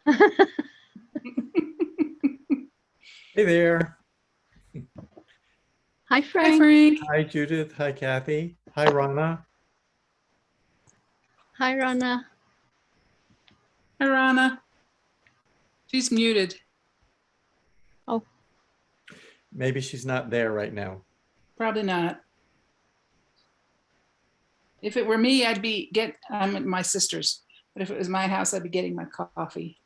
Hey there. Hi, Hi, Frank. Frank. Hi, Judith. Hi, Kathy. Hi, Rana. Hi, Rana. Hi, Rana. She's muted. Maybe she's not there right now. Probably not. If it were me, I'm at my sister's. But if it was my house, I'd be getting my coffee.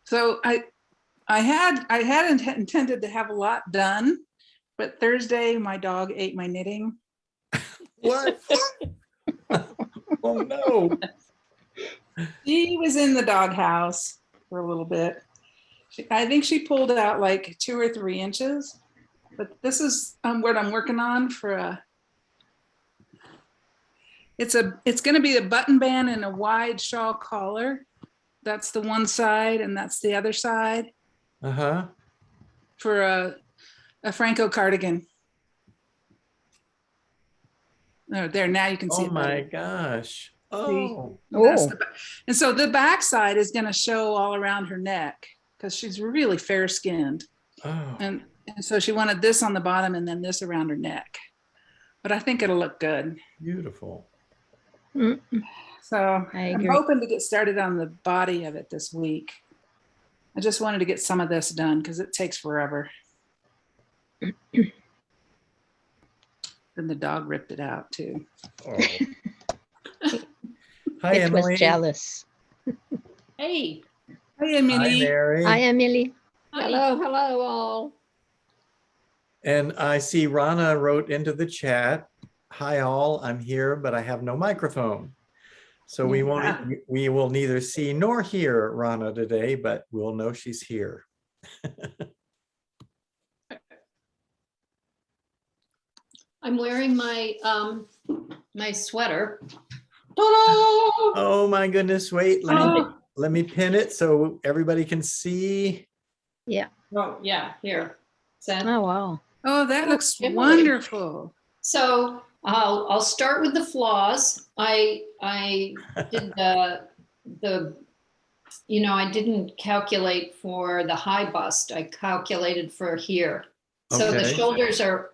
So I hadn't intended to have a lot done, but Thursday my dog ate my knitting. What? Oh, no. She was in the doghouse for a little bit. I think she pulled out like 2 or 3 inches, but this is what I'm working on for a. It's going to be a button band and a wide shawl collar. That's the one side, and that's the other side Uh-huh. for a Franco cardigan. Oh, there, now you can see Oh it my better. gosh. See? Oh. And so the back side is going to show all around her neck because she's really fair skinned. Oh. And so she wanted this on the bottom and then this around her neck. But I think it'll look good. Beautiful. So I I'm agree. hoping to get started on the body of it this week. I just wanted to get some of this done because it takes forever. Then the dog ripped it out too. Oh. Hi, It Emily. was jealous. Hey. Hi, Hi, Emily. Mary. Hi, Emily. Hello all. And I see Rana wrote into the chat, "Hi all, I'm here, but I have no microphone." So we will neither see nor hear Rana today, but we'll know she's here. I'm wearing my my sweater. Oh my goodness, wait, let me pin it so everybody can see. Yeah. Oh yeah, here. Oh, wow. Oh, that looks Emily. wonderful. So I'll start with the flaws. I did the I didn't calculate for the high bust. I calculated for here. So the Okay. shoulders are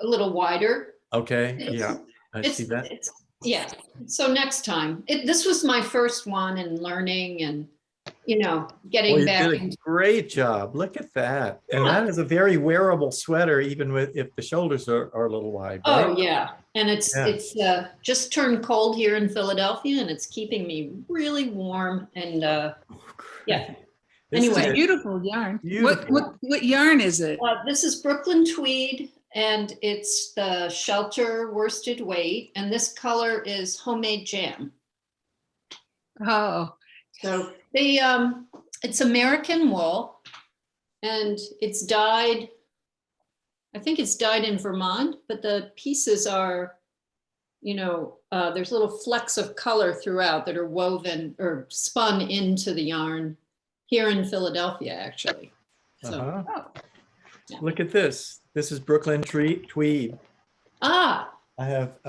a little wider. Okay, yeah, I see that. Yeah. So next time, this was my first one and learning and getting Well, you back did a into. great job. Look at that. And that is a very wearable sweater, even if the shoulders are a little wide, right? Oh yeah, and it's just turned cold here in Philadelphia, and it's keeping me really warm. And yeah. This Anyway. is Beautiful yarn. beautiful. What yarn is it? This is Brooklyn tweed, and it's the shelter worsted weight, and this color is homemade jam. Oh, So it's American wool, and it's dyed. I think it's dyed in Vermont, but the pieces are, there's little flecks of color throughout that are woven or spun into the yarn here in Philadelphia, actually. So, yeah. Look at this. This is Brooklyn tweed. I have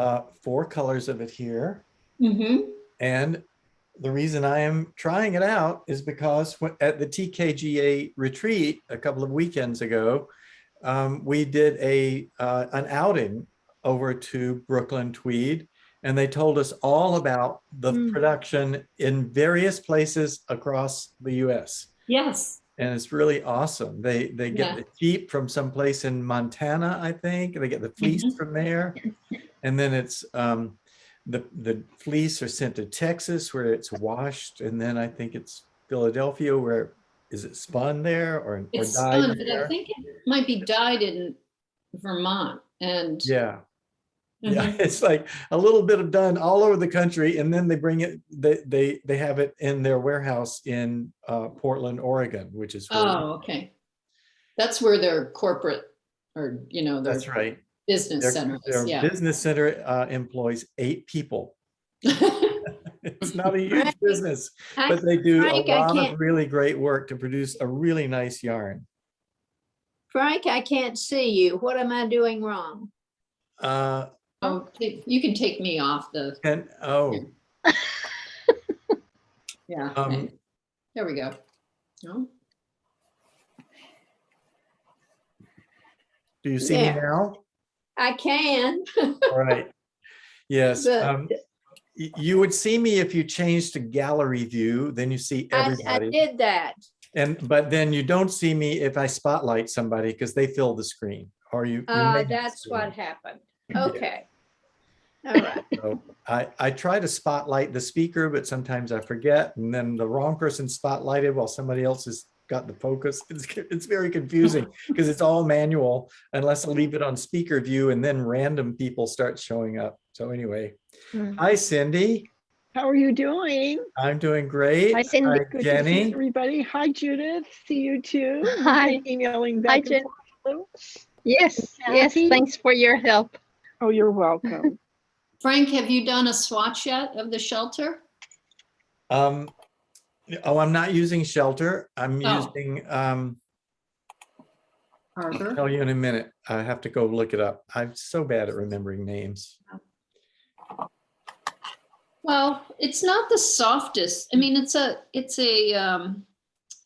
4 colors of it here. Mm-hmm. And the reason I am trying it out is because at the TKGA retreat a couple of weekends ago, we did an outing over to Brooklyn Tweed, and they told us all about the production in various places across the US. Yes. And it's really awesome. They get the sheep from someplace in Montana, I think. They get the fleece from there. And then it's the fleece are sent to Texas where it's washed. And then I think it's Philadelphia where is it spun there or It's dyed spun, but there? I think it might be dyed in Vermont. And yeah. Yeah, it's like a little bit of done all over the country, and then they bring it. They have it in their warehouse in Portland, Oregon, which is okay. That's where their corporate, or their that's right. Business center. Their business center employs 8 people. It's not a huge business, but they do Frank, a lot of really great work to produce a really nice yarn. Frank, I can't see you. What am I doing wrong? You can take me off the. And Yeah, Um, there we go. Oh, do you see me There. now? I can, All right. Yes. but You would see me if you changed to gallery view, then you see I everybody. did that. But then you don't see me if I spotlight somebody because they fill the screen. Or you may That's see what me. happened. Yeah. Okay. All right. So I try to spotlight the speaker, but sometimes I forget, and then the wrong person spotlighted while somebody else has got the focus. It's very confusing because it's all manual unless I leave it on speaker view, and then random people start showing up. So anyway, hi Cindy. How are you doing? I'm doing great. Hi, Cindy. Hi Good to see Jenny. everybody. Hi, Judith. See you too. We've Hi. been emailing Hi, back and Jen. forth a little. Yes, yes, Kathy? thanks for your help. Oh, you're welcome. Frank, have you done a swatch yet of the shelter? Oh, I'm not using Shelter. I'm Oh. using, Arbor? tell you in a minute. I have to go look it up. I'm so bad at remembering names. Well, it's not the softest. I mean, it's a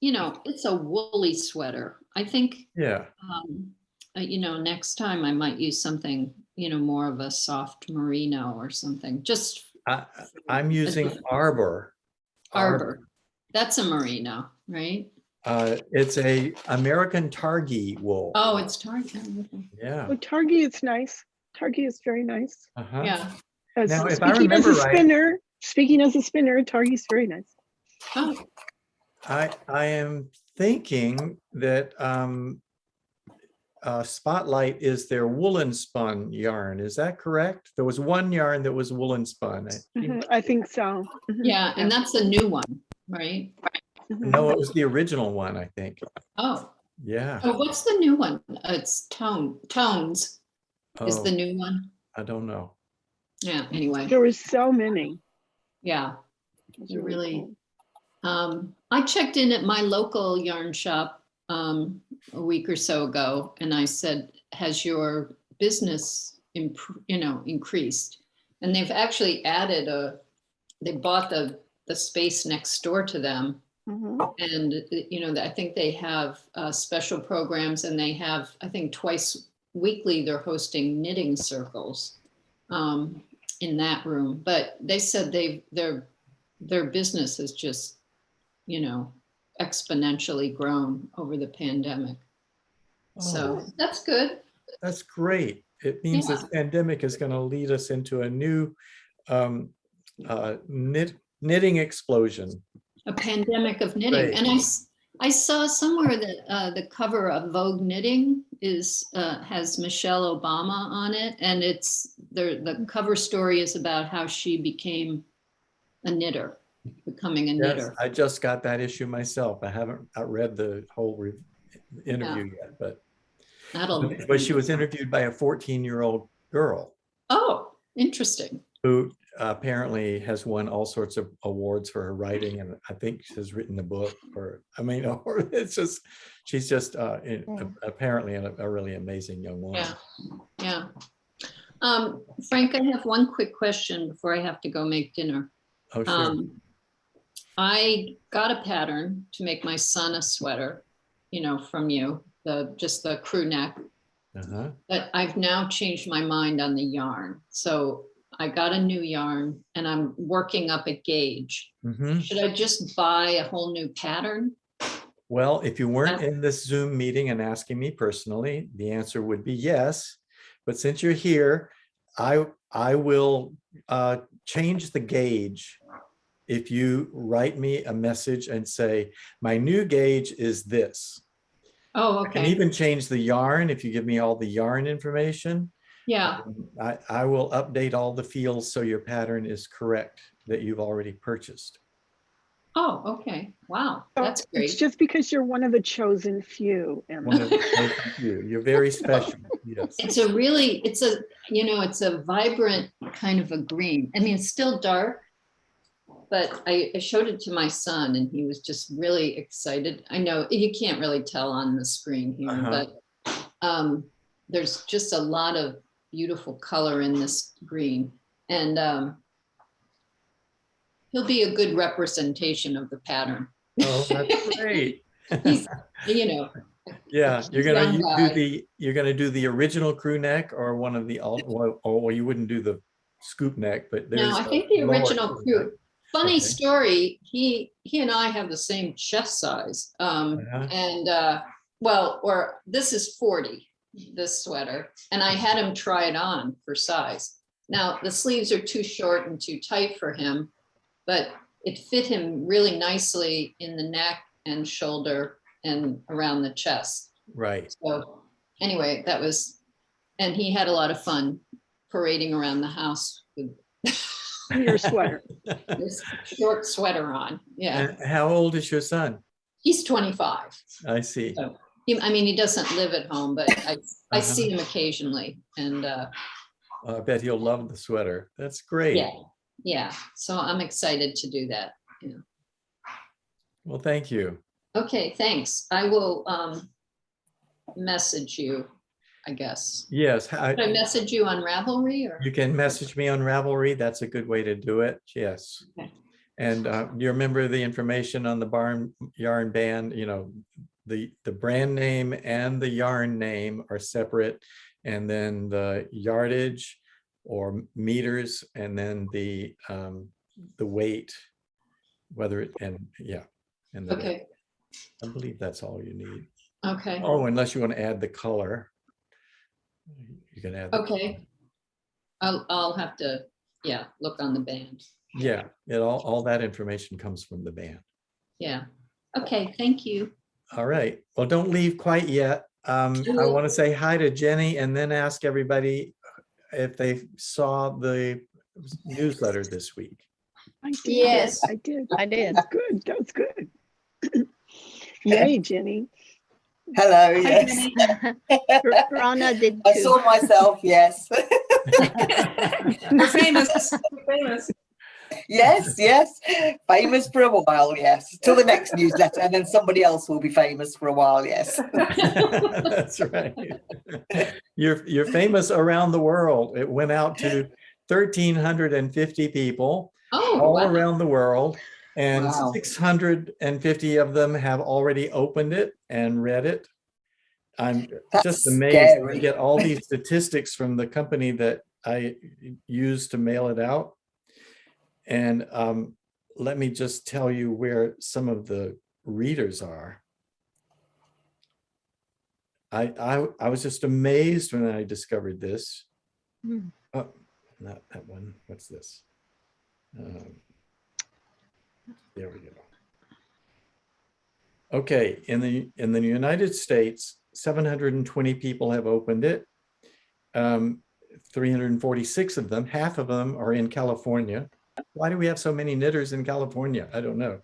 you know, it's a woolly sweater. I think, Yeah. you know, next time I might use something, you know, more of a soft merino or something. Just I'm using Arbor. Arbor. That's a merino, right? It's a American Targhee wool. Oh, it's Target. Yeah. Oh, Targhee is nice. Targhee is very nice. Uh-huh. Yeah. Now, if I Speaking as remember a right- spinner, Targhee's very nice. Oh, I am thinking that Spotlight is their woolen spun yarn. Is that correct? There was one yarn that was woolen spun. I think so. Mhm. yeah, and that's a new one, right? Mhm. No, it was the original one, I think. Oh, Yeah. oh, what's the new one? It's Tones is Oh, the new one. I don't know. Yeah, anyway, There were so many. yeah. Those You are really, cool. I checked in at my local yarn shop a week or so ago, and I said, "Has your business, increased?" And they've actually added they bought the space next door to them, Mhm. and I think they have special programs, and they have, I think, twice weekly they're hosting knitting circles in that room. But they said their business has just exponentially grown over the pandemic. So Oh, that's good. that's great. It means this pandemic is going to lead us into a new knitting explosion. A pandemic of knitting. Right. And I saw somewhere that the cover of Vogue Knitting has Michelle Obama on it, and the cover story is about how she became a knitter, becoming a Yes, knitter. I just got that issue myself. I haven't read the whole interview yet, but she was interviewed by a 14-year-old girl. Oh, interesting. Who apparently has won all sorts of awards for her writing, and I think has written a book, or it's just, she's just apparently a really amazing young woman. Yeah. Frank, I have one quick question before I have to go make dinner. Oh, sure. I got a pattern to make my son a sweater, from you, just the crew neck. Uh-huh. But I've now changed my mind on the yarn. So I got a new yarn and I'm working up a gauge. Mm-hmm. Should I just buy a whole new pattern? Well, if you weren't in this Zoom meeting and asking me personally, the answer would be yes. But since you're here, I will change the gauge if you write me a message and say, my new gauge is this. Oh, I can okay. even change the yarn if you give me all the yarn information. Yeah. I will update all the fields so your pattern is correct that you've already purchased. Oh, okay. Wow. Oh, That's great. It's just because you're one of the chosen few, Emma. One of the chosen few. You're very special. Yes. It's a vibrant kind of a green. I mean, it's still dark, but I showed it to my son and he was just really excited. I know you can't really tell on the screen here, but there's just a lot of beautiful color in this green. And he'll be a good representation of the pattern. Oh, that's great. He's, you know, Yeah, you're Young gonna guy. you're gonna do the original crew neck or one of the well, you wouldn't do the scoop neck, but no, there's I a think the lower original neck. crew. Funny Okay. story, he and I have the same chest size. Uh-huh. And well, or this is 40, this sweater, and I had him try it on for size. Now the sleeves are too short and too tight for him, but it fit him really nicely in the neck and shoulder and around the chest. Right. So anyway, that was, and he had a lot of fun parading around the house with Your sweater. this short sweater on. Yeah, And how old is your son? he's 25. I see. So I mean, he doesn't live at home, but I Uh-huh. see him occasionally, and I bet he'll love the sweater. That's great. yeah. So I'm excited to do that. Well, thank you. Okay, thanks. I will message you, I guess. Yes, Should I message you on Ravelry or? you can message me on Ravelry. That's a good way to do it. Yes. Okay. And you remember the information on the barn yarn band, you know, the brand name and the yarn name are separate. And then the yardage or meters, and then the weight, whether it, and yeah. And then Okay, I believe that's all you need. okay, Oh, unless you want to add the color. You can add. the color. okay. I'll have to, yeah, look on the band. Yeah, all that information comes from the band. Yeah. Okay, thank you. All right. Well, don't leave quite yet. I will. want to say hi to Jenny and then ask everybody if they saw the newsletter this week. I did. Yes. I did. I did. That's good. That's good. Yay, Jenny. Hello, Hi, yes. Jenny. Rana did I too. saw myself, yes. We're famous. We're famous. Yes, yes. Famous for a while, yes. Till the next newsletter, and then somebody else will be famous for a while, yes. That's right. You're famous around the world. It went out to 1,350 people Oh, all wow. around the world. And Wow. 650 of them have already opened it and read it. I'm That's just amazed to scary. get all these statistics from the company that I use to mail it out. And let me just tell you where some of the readers are. I was just amazed when I discovered this. Hmm. Oh, not that one. What's this? There we go. Okay, in the United States, 720 people have opened it. 346 of them, half of them are in California. Why do we have so many knitters in California? I don't know.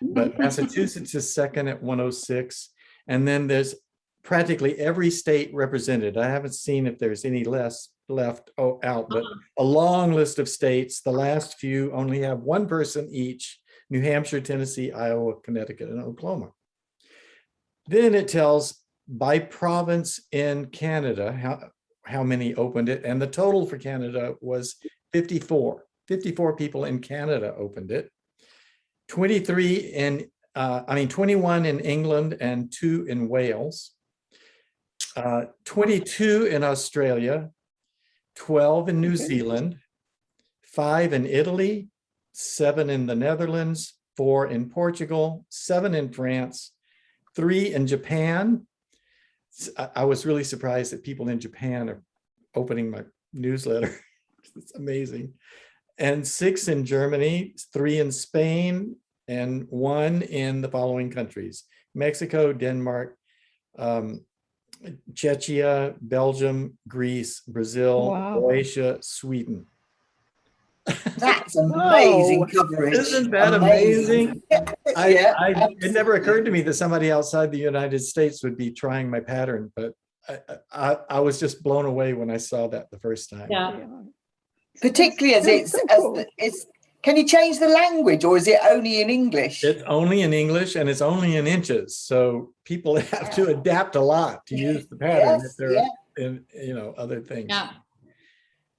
But Massachusetts is second at 106. And then there's practically every state represented. I haven't seen if there's any less left out, but a long list of states. The last few only have one person each: New Hampshire, Tennessee, Iowa, Connecticut, and Oklahoma. Then it tells by province in Canada how many opened it, and the total for Canada was 54. 54 people in Canada opened it. 21 in England and 2 in Wales. 22 in Australia, 12 in New Zealand, 5 in Italy, 7 in the Netherlands, 4 in Portugal, 7 in France, 3 in Japan. I was really surprised that people in Japan are opening my newsletter. It's amazing. And 6 in Germany, 3 in Spain, and 1 in the following countries: Mexico, Denmark, Czechia, Belgium, Greece, Brazil, Wow. Croatia, Sweden. That's amazing Whoa. coverage. Isn't that amazing? Yeah. It never occurred to me that somebody outside the United States would be trying my pattern, but I was just blown away when I saw that the first time. Yeah. Yeah. Particularly as That's it's, so cool. can you change the language, or is it only in English? It's only in English and it's only in inches. So people have to adapt a lot to use the pattern if Yes, they're yeah. in, other things. Yeah.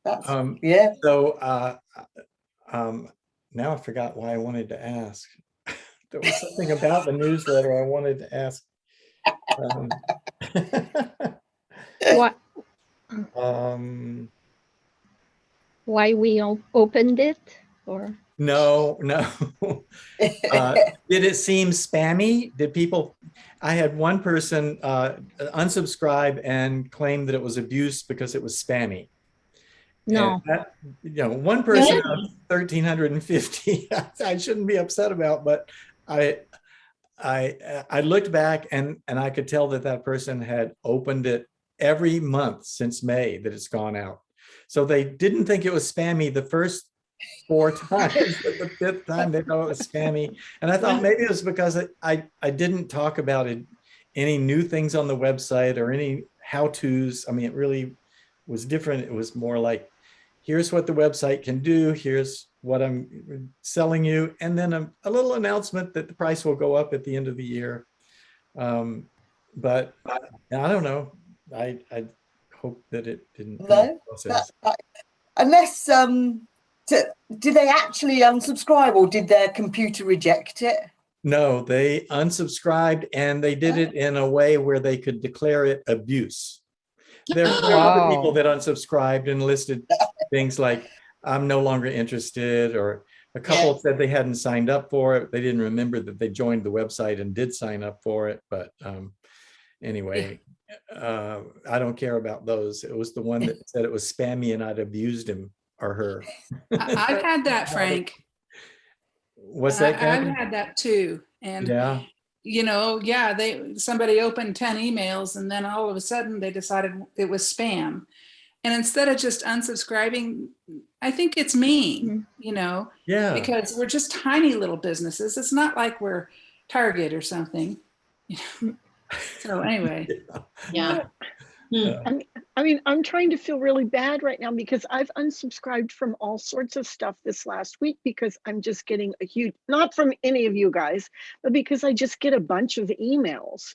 That's, Um, yeah. So now I forgot why I wanted to ask. There was something about the newsletter I wanted to ask. What, Um, why we opened it or? no. Did it seem spammy? Did people, I had one person unsubscribe and claim that it was abuse because it was spammy. No. And that, one person out of 1,350, I shouldn't be upset about, but I looked back and I could tell that that person had opened it every month since May that it's gone out. So they didn't think it was spammy the first 4 times, but the 5th time they thought it was spammy. And I thought maybe it was because I didn't talk about it, any new things on the website or any how-tos. I mean, it really was different. It was more like, here's what the website can do. Here's what I'm selling you. And then a little announcement that the price will go up at the end of the year. But I don't know. I hope that it didn't. No, unless, did they actually unsubscribe or did their computer reject it? No, they unsubscribed and they did it in a way where they could declare it abuse. There are other people that unsubscribed and listed things like, I'm no longer interested, or a couple said they hadn't signed up for it. They didn't remember that they joined the website and did sign up for it. But anyway, I don't care about those. It was the one that said it was spammy and I'd abused him or her. I've had that, Frank. What's that, Kathy? I've had that too. And Yeah. somebody opened 10 emails and then all of a sudden they decided it was spam. And instead of just unsubscribing, I think it's mean, Yeah. because we're just tiny little businesses. It's not like we're Target or something. So anyway. Yeah. I mean, I'm trying to feel really bad right now because I've unsubscribed from all sorts of stuff this last week because I'm just getting a huge, not from any of you guys, but because I just get a bunch of emails.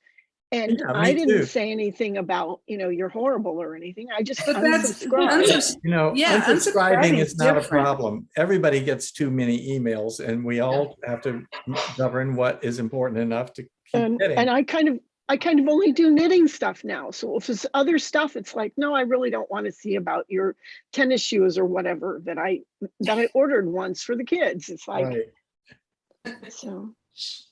And Yeah, I me didn't too. say anything about, you're horrible or anything. I just But that's unsubscribed. Unsubscribing is not a different. problem. Everybody gets too many emails and we all have to govern what is important enough to keep getting. And I kind of only do knitting stuff now. So if it's other stuff, it's like, no, I really don't want to see about your tennis shoes or whatever that I ordered once for the kids. It's like, Right. so.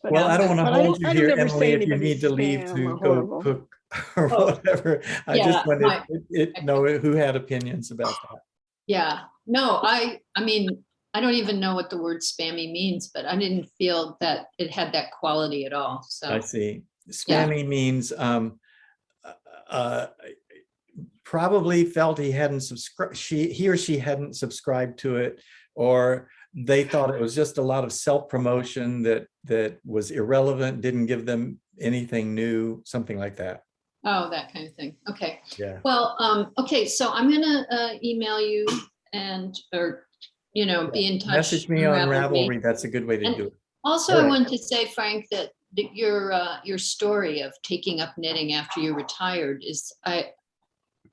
Well, I don't want to hold you here, Emily, if you anybody's need to leave spam to or go horrible. cook or whatever. I just Yeah, wanted to know who had opinions about that. Yeah, no, I mean, I don't even know what the word spammy means, but I didn't feel that it had that quality at all. So I see. Spammy means probably felt he hadn't subscribed, he or she hadn't subscribed to it, or they thought it was just a lot of self-promotion that was irrelevant, didn't give them anything new, something like that. Oh, that kind of thing. Okay. Yeah. Well, okay, so I'm gonna email you or be in touch. Message me on Ravelry. That's a good way to do it. Also, All I right. wanted to say, Frank, that your story of taking up knitting after you retired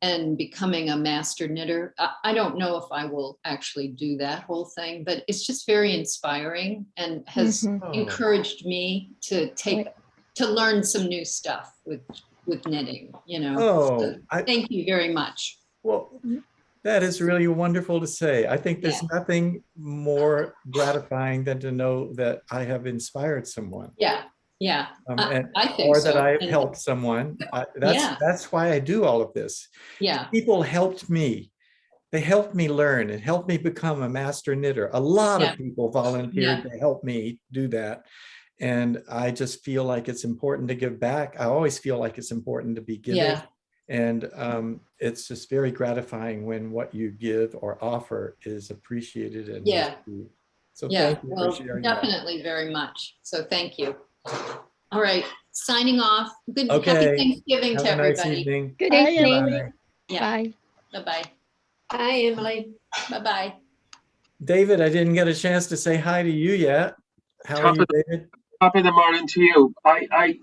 and becoming a master knitter. I don't know if I will actually do that whole thing, but it's just very inspiring and has encouraged me to learn some new stuff with knitting, So thank you very much. Well, that is really wonderful to say. I think there's nothing more gratifying than to know that I have inspired someone. Yeah. Yeah. I think or so. that I helped someone. That's why I do all of this. Yeah. People helped me. They helped me learn and helped me become a master knitter. A lot of people volunteered to help me do that. And I just feel like it's important to give back. I always feel like it's important to be giving. Yeah. And it's just very gratifying when what you give or offer is appreciated. And so thank you for sharing definitely very much. So thank you. All right, signing off. Good Okay. Happy Thanksgiving to everybody. Nice evening. Good Bye, evening. Emily. Yeah. Bye. Bye-bye. Hi, Emily. Bye-bye. David, I didn't get a chance to say hi to you yet. How are you, David? Top of the morning to you. I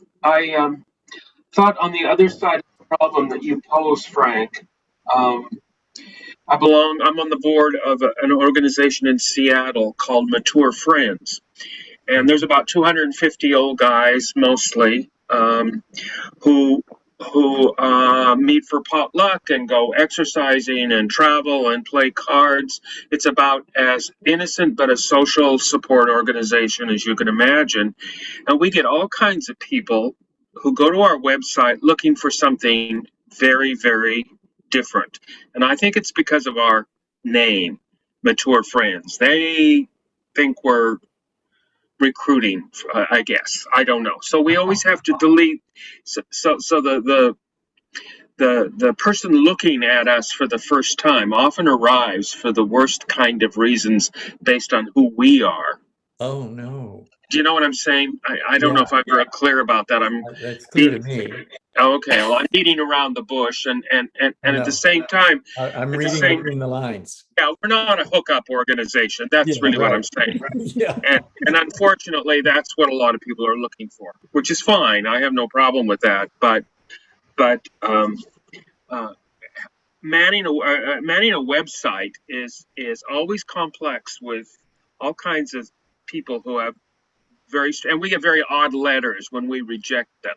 thought on the other side of the problem that you posed, Frank, I'm on the board of an organization in Seattle called Mature Friends. And there's about 250 old guys mostly, who meet for potluck and go exercising and travel and play cards. It's about as innocent but a social support organization as you can imagine. And we get all kinds of people who go to our website looking for something very, very different. And I think it's because of our name, Mature Friends. They think we're recruiting, I guess. I don't know. So we always have to delete. So the person looking at us for the first time often arrives for the worst kind of reasons based on who we are. Oh, no. Do you know what I'm saying? I don't know Yeah. if I'm very clear about that. That's clear to me. Okay. Well, I'm beating around the bush, and at the same time, I'm at the reading same, between the lines. yeah, we're not a hookup organization. That's Yeah, really what right. I'm saying. Yeah. And unfortunately, that's what a lot of people are looking for, which is fine. I have no problem with that. But uh, manning a website is always complex with all kinds of people who have and we get very odd letters when we reject them,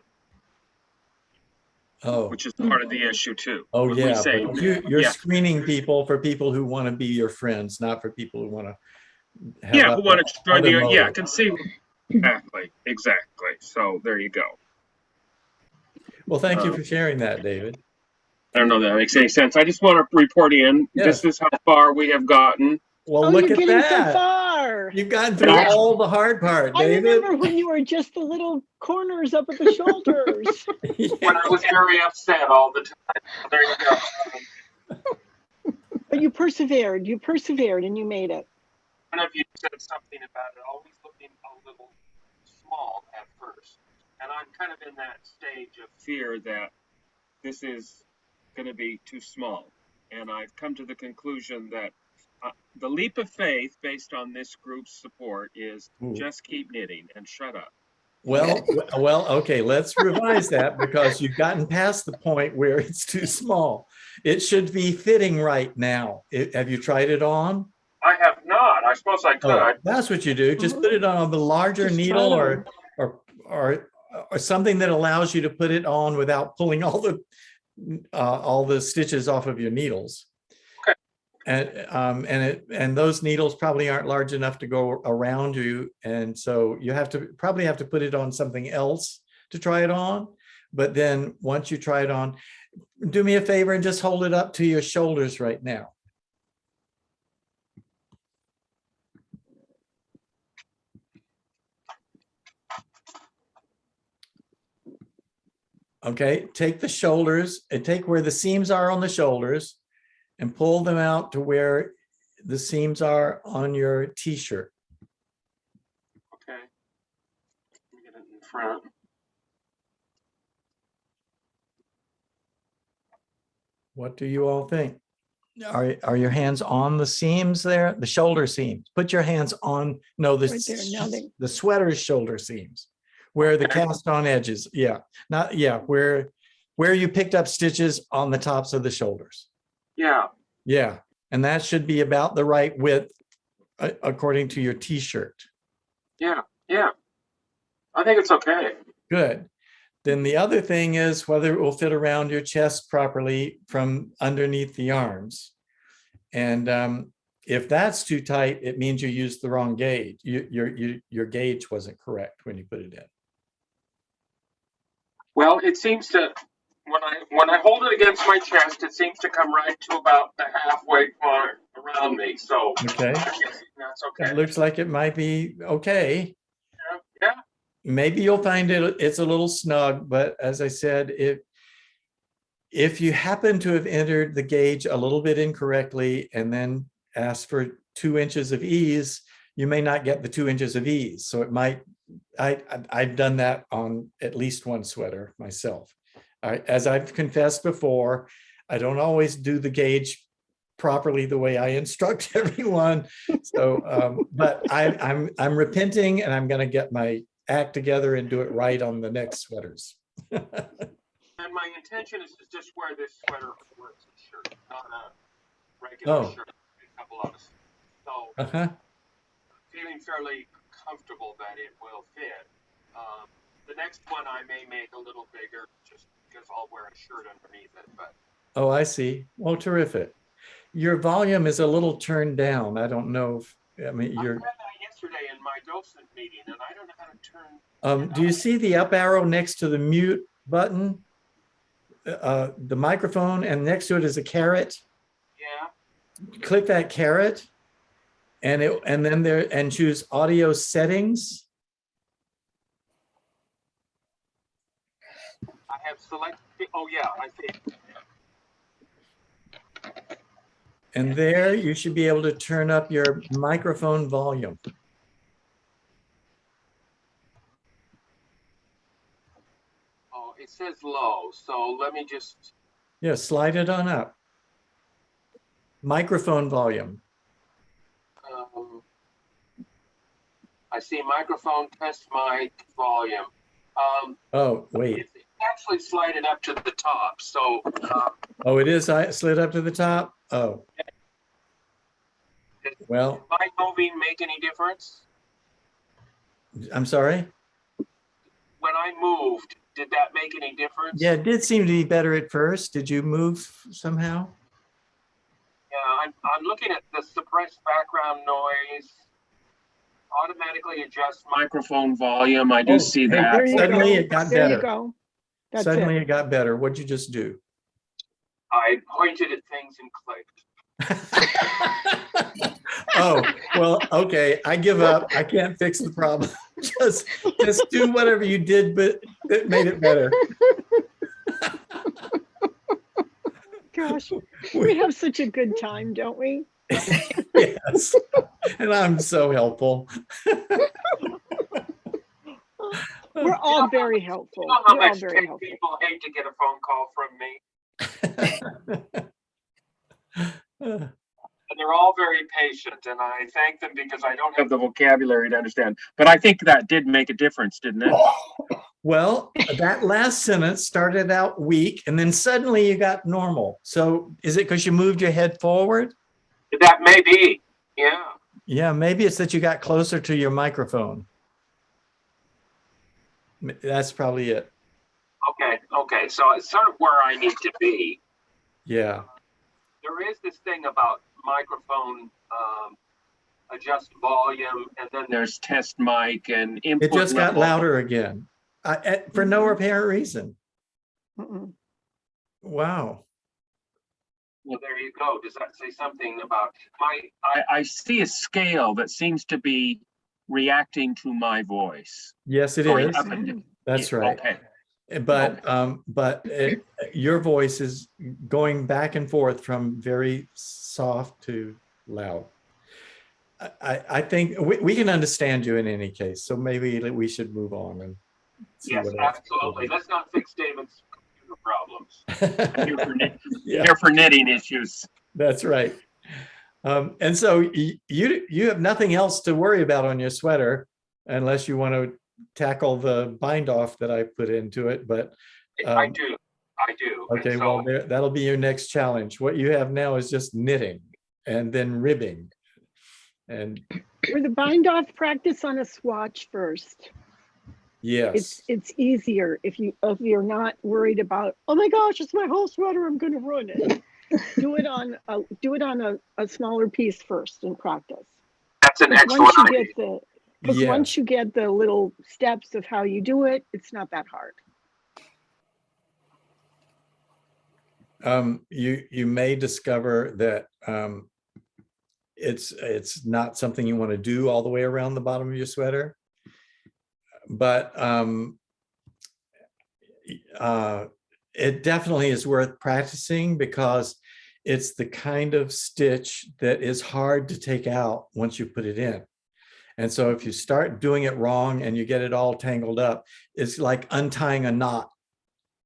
Oh, which is part of the issue too. oh, When we yeah. say, But you're yeah, screening people for people who want to be your friends, not for people who want to have yeah, who want to join other the, yeah, I motives. can see exactly. So there you go. Well, thank you for sharing that, David. I don't know if that makes any sense. I just want to report in. Yes. This is how far we have gotten. Well, Oh, look you're at getting so that. far. You've gotten through Yeah. all the hard part, I David. remember when you were just the little corners up at the shoulders. When I was very upset all the time. There you go. But you persevered, and you made it. One of you said something about it always looking a little small at first. And I'm kind of in that stage of fear that this is going to be too small. And I've come to the conclusion that the leap of faith based on this group's support is just keep knitting and shut up. Well, okay, let's revise that because you've gotten past the point where it's too small. It should be fitting right now. Have you tried it on? I have not. I suppose I could. Oh, that's what you do. Just put it on the larger Just needle try it or something that allows you to put it on without pulling all the stitches off of your needles. And those needles probably aren't large enough to go around you, and so you probably have to put it on something else to try it on. But then once you try it on, do me a favor and just hold it up to your shoulders right now. Okay, take the shoulders and take where the seams are on the shoulders and pull them out to where the seams are on your t-shirt. Okay. Let me get it in front. What do you all think? Are your hands on the seams there? The shoulder seams. Put your hands on, no, right there. Now the sweater's shoulder seams, where the cast on edges. Yeah, not, yeah, where you picked up stitches on the tops of the shoulders. Yeah. Yeah, and that should be about the right width according to your t-shirt. Yeah. I think it's okay. Good. Then the other thing is whether it will fit around your chest properly from underneath the arms. And if that's too tight, it means you used the wrong gauge. Your gauge wasn't correct when you put it in. Well, it seems to, when I hold it against my chest, it seems to come right to about the halfway point around me. So okay, that's okay. It looks like it might be okay. Yeah. Maybe you'll find it's a little snug, but as I said, if you happen to have entered the gauge a little bit incorrectly and then ask for 2 inches of ease, you may not get the 2 inches of ease. So it might, I've done that on at least one sweater myself. As I've confessed before, I don't always do the gauge properly the way I instruct everyone. So, but I'm repenting, and I'm going to get my act together and do it right on the next sweaters. And my intention is to just wear this sweater over a t-shirt, not regular Oh. shirt, a couple of us. So Uh-huh. feeling fairly comfortable that it will fit. The next one I may make a little bigger just because I'll wear a shirt underneath it. But Oh, I see. Well, terrific. Your volume is a little turned down. I don't know if, I mean, I you're, read that yesterday in my docent meeting, and I don't know how to turn. do you see the up arrow next to the mute button? The microphone, and next to it is a caret. Yeah. Click that caret and then there and choose audio settings. I have selected. Oh yeah, I see. And there you should be able to turn up your microphone volume. Oh, it says low. So let me just. Yeah, slide it on up. Microphone volume. I see microphone test mic volume. Oh, wait. It's actually slided up to the top. So. Oh, it is. I slid up to the top. Oh. Well. Did my moving make any difference? I'm sorry? When I moved, did that make any difference? Yeah, it did seem to be better at first. Did you move somehow? Yeah, I'm looking at the suppressed background noise. Automatically adjust microphone volume. I do see that. There you Suddenly go. it got There you better. go. That's Suddenly it. it got better. What'd you just do? I pointed at things and clicked. Oh, well, okay. I give up. I can't fix the problem. Just do whatever you did, but it made it better. Gosh, we have such a good time, don't we? Yes. And I'm so helpful. We're all very helpful. You know how We're all much very tech helpful. people hate to get a phone call from me. And they're all very patient, and I thank them because I don't have the vocabulary to understand. But I think that did make a difference, didn't it? Well, that last sentence started out weak and then suddenly you got normal. So is it because you moved your head forward? That may be, yeah. Yeah, maybe it's that you got closer to your microphone. That's probably it. Okay, so it's sort of where I need to be. Yeah. There is this thing about microphone adjust volume, and then there's test mic and input. It just got level. louder again for no apparent reason. Mm-mm. Wow. Well, there you go. Does that say something about I see a scale that seems to be reacting to my voice. Yes, it Going is. up and- That's right. Okay. But your voice is going back and forth from very soft to loud. I think we can understand you in any case, so maybe we should move on and see Yes, what else. absolutely. Let's not fix David's computer problems. I'm Yeah, here for knitting issues. that's right. And so you have nothing else to worry about on your sweater unless you want to tackle the bind off that I put into it, but I do. okay, And so, well, that'll be your next challenge. What you have now is just knitting and then ribbing. And For the bind off, practice on a swatch first. yes, It's easier if you're not worried about, oh my gosh, it's my whole sweater, I'm gonna ruin it. Do it on a smaller piece first and practice. that's an excellent Once you idea. get because yeah. once you get the little steps of how you do it, it's not that hard. You may discover that it's not something you want to do all the way around the bottom of your sweater, but it definitely is worth practicing because it's the kind of stitch that is hard to take out once you put it in. And so if you start doing it wrong and you get it all tangled up, it's like untying a knot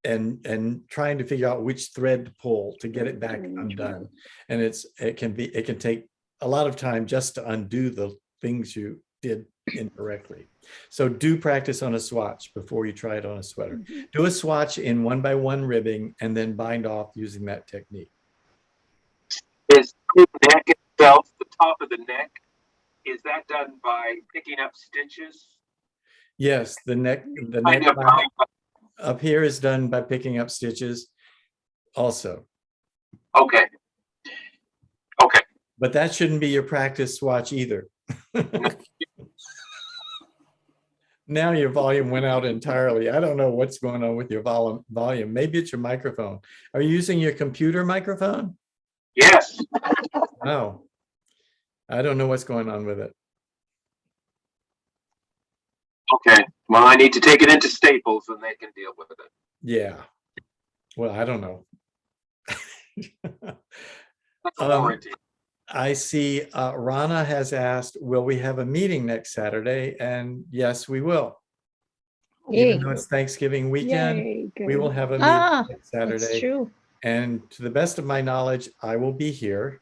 and trying to figure out which thread to pull to get it back undone. And it can take a lot of time just to undo the things you did incorrectly. So do practice on a swatch before you try it on a sweater. Do a swatch in 1x1 ribbing and then bind off using that technique. the neck itself, the top of the neck, is that done by picking up stitches? Yes, the neck Kind of line up here is done by picking up stitches also. okay. Okay. But that shouldn't be your practice swatch either. Now your volume went out entirely. I don't know what's going on with your volume. Maybe it's your microphone. Are you using your computer microphone? Yes. Oh, I don't know what's going on with it. Okay. Well, I need to take it into Staples and they can deal with it. Yeah. Well, I don't know. That's a warranty. I see Rana has asked, will we have a meeting next Saturday? And yes, we will. Yay. Even though it's Thanksgiving weekend, Yay, we will good. have a meeting Ah, next that's Saturday. true. And to the best of my knowledge, I will be here.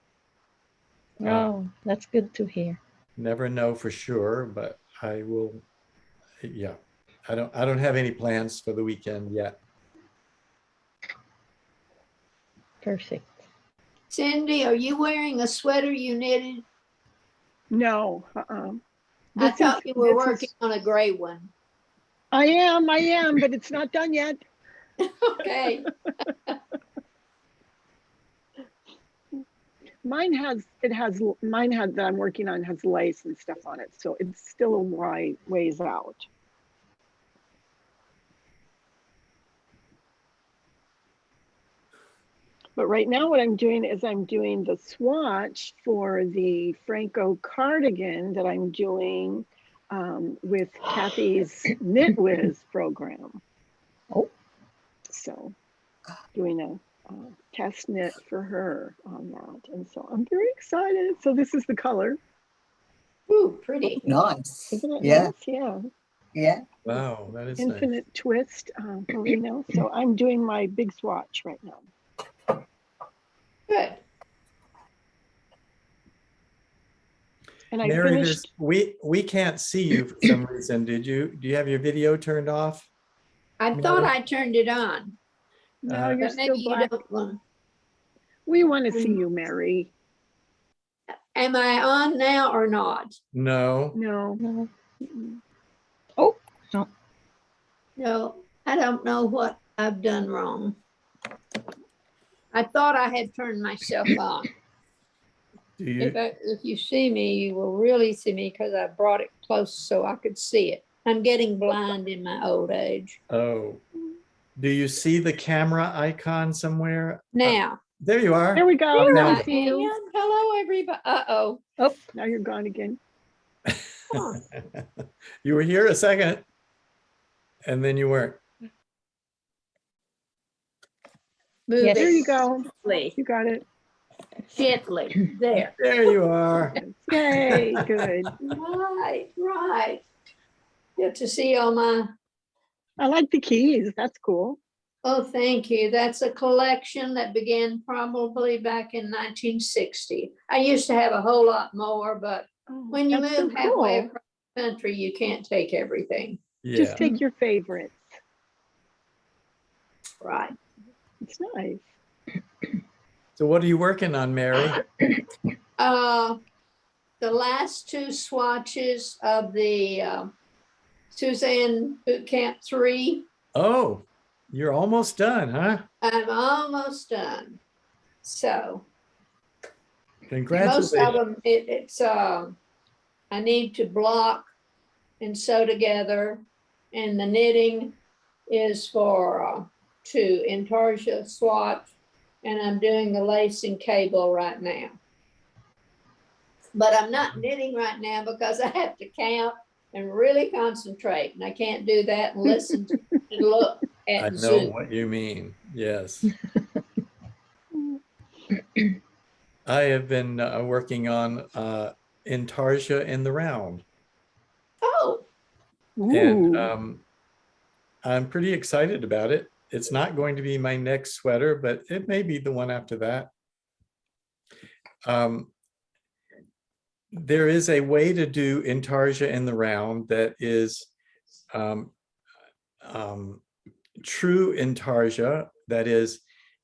Oh, that's good to hear. Never know for sure, but I will. Yeah, I don't have any plans for the weekend yet. Perfect. Cindy, are you wearing a sweater you knitted? No, I This thought is- you were this working is- on a gray one. I am, but it's not done yet. Okay. Mine that I'm working on has lace and stuff on it, so it's still a ways out. But right now what I'm doing is I'm doing the swatch for the Franco Cardigan that I'm doing with Kathy's Knit Whiz program. Oh. So doing a test knit for her on that. And so I'm very excited. So this is the color. Ooh, pretty. Nice. Isn't it Yeah. nice? Yeah. Yeah. Wow, that is nice. Infinite twist, merino. So I'm doing my big swatch right now. Good. And I Mary, finished. we can't see you for some reason. Do you have your video turned off? I No. thought I turned it on, No, you're but still maybe you black. don't want. We want to see you, Mary. Am I on now or not? No. No. No. Mm-mm. Oh, no. No, I don't know what I've done wrong. I thought I had turned myself on. Do you? If you see me, you will really see me because I brought it close so I could see it. I'm getting blind in my old age. Oh. Do you see the camera icon somewhere? Now, There you are. There we go. there Now I I see you. am. Hello, everybody. Uh-oh. Now you're gone again. Huh. You were here a second, and then you weren't. Move Yes. it There you go. gently. You got it. Gently. There. There you are. Yay, good. Right. Good to see all my. I like the keys. That's cool. Oh, thank you. That's a collection that began probably back in 1960. I used to have a whole lot more, but Oh, when you that's so move halfway cool. across the country, you can't take everything. Yeah. Just take your favorites. Right. It's nice. So what are you working on, Mary? The last two swatches of the Suzanne Boot Camp 3. Oh, you're almost done, huh? I'm almost done. So most Congratulations. of them, it's I need to block and sew together, and the knitting is for to Intarsia Swatch, and I'm doing the lace and cable right now. But I'm not knitting right now because I have to count and really concentrate, and I can't do that and listen to and look I at know Zoom. what you mean. Yes. I have been working on Intarsia in the Round. Oh, And Ooh. I'm pretty excited about it. It's not going to be my next sweater, but it may be the one after that. There is a way to do Intarsia in the Round that is true Intarsia. That is,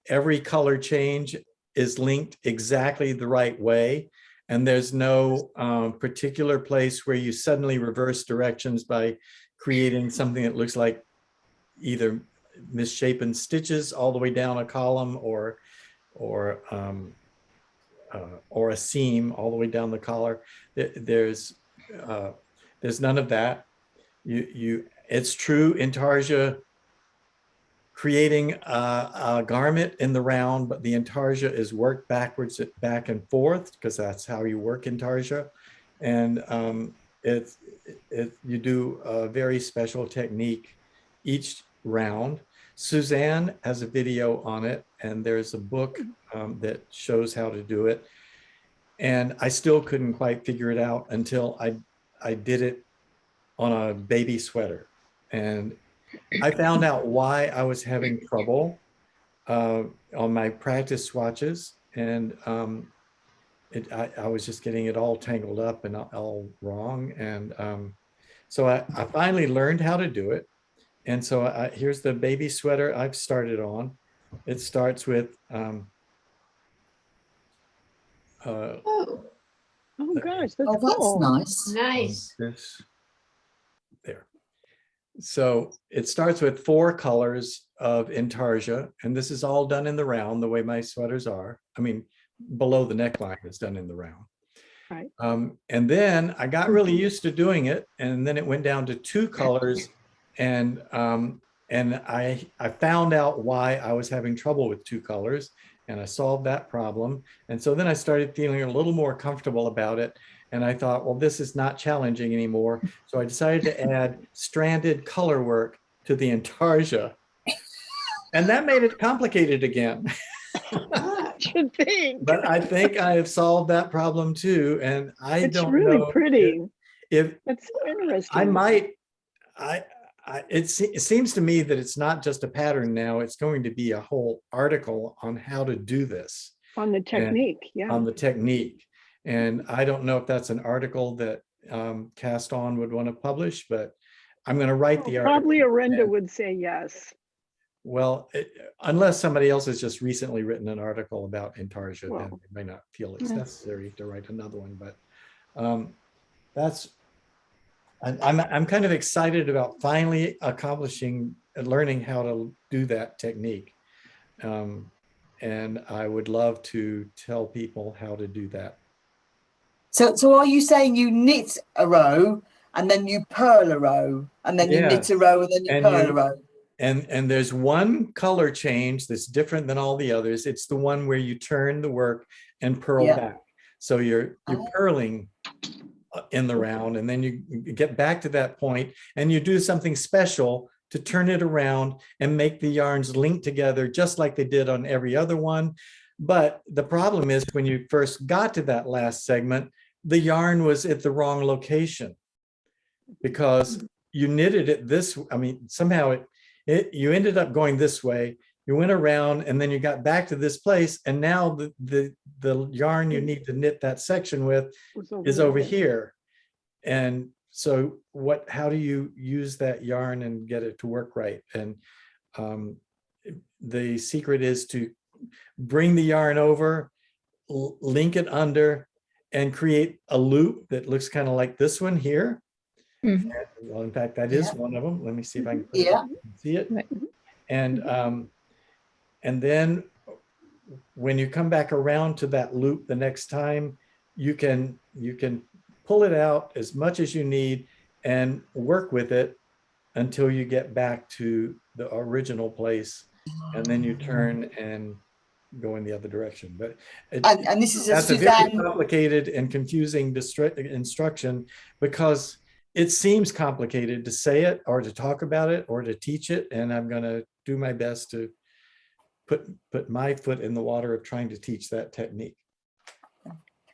every color change is linked exactly the right way. And there's no particular place where you suddenly reverse directions by creating something that looks like either misshapen stitches all the way down a column or a seam all the way down the collar. There's none of that. It's true, intarsia creating a garment in the round, but the intarsia is worked backwards, back and forth, because that's how you work intarsia. And you do a very special technique each round. Suzanne has a video on it, and there's a book that shows how to do it. And I still couldn't quite figure it out until I did it on a baby sweater. And I found out why I was having trouble on my practice swatches. And I was just getting it all tangled up and all wrong. And so I finally learned how to do it. And so here's the baby sweater I've started on. It starts with Oh gosh, that's Oh, that's cool. nice. Nice. this there. So it starts with 4 colors of intarsia, and this is all done in the round the way my sweaters are. I mean, below the neckline is done in the round. Right. And then I got really used to doing it, and then it went down to 2 colors, and I found out why I was having trouble with 2 colors, and I solved that problem. And so then I started feeling a little more comfortable about it. And I thought, well, this is not challenging anymore. So I decided to add stranded color work to the intarsia. And that made it complicated again. Should think. But I think I have solved that problem too. And I It's don't really know pretty. if That's so interesting. I might, it seems to me that it's not just a pattern now, it's going to be a whole article on how to do this. On the technique, yeah. On the technique. And I don't know if that's an article that Cast On would want to publish, but I'm going to write the article. Probably Arenda would say yes. Well, unless somebody else has just recently written an article about intarsia, then they may not feel it's necessary to write another one. But I'm kind of excited about finally accomplishing and learning how to do that technique. And I would love to tell people how to do that. So are you saying you knit a row and then you purl a row and then you knit a row and then you purl a row? And there's one color change that's different than all the others. It's the one where you turn the work and purl back. So you're purling in the round, and then you get back to that point and you do something special to turn it around and make the yarns link together just like they did on every other one. But the problem is when you first got to that last segment, the yarn was at the wrong location because you knitted it this, I mean, somehow you ended up going this way, you went around and then you got back to this place, and now the yarn you need to knit that section with is over here. And so how do you use that yarn and get it to work right? And the secret is to bring the yarn over, link it under, and create a loop that looks kind of like this one here. Mhm. Well, in fact, that is one of them. Let me see if I can put it, see it. Right. And then when you come back around to that loop the next time, you can pull it out as much as you need and work with it until you get back to the original place, and then you turn and go in the other direction. But and this is that's a very complicated and confusing instruction, because it seems complicated to say it or to talk about it or to teach it, and I'm going to do my best to put my foot in the water of trying to teach that technique.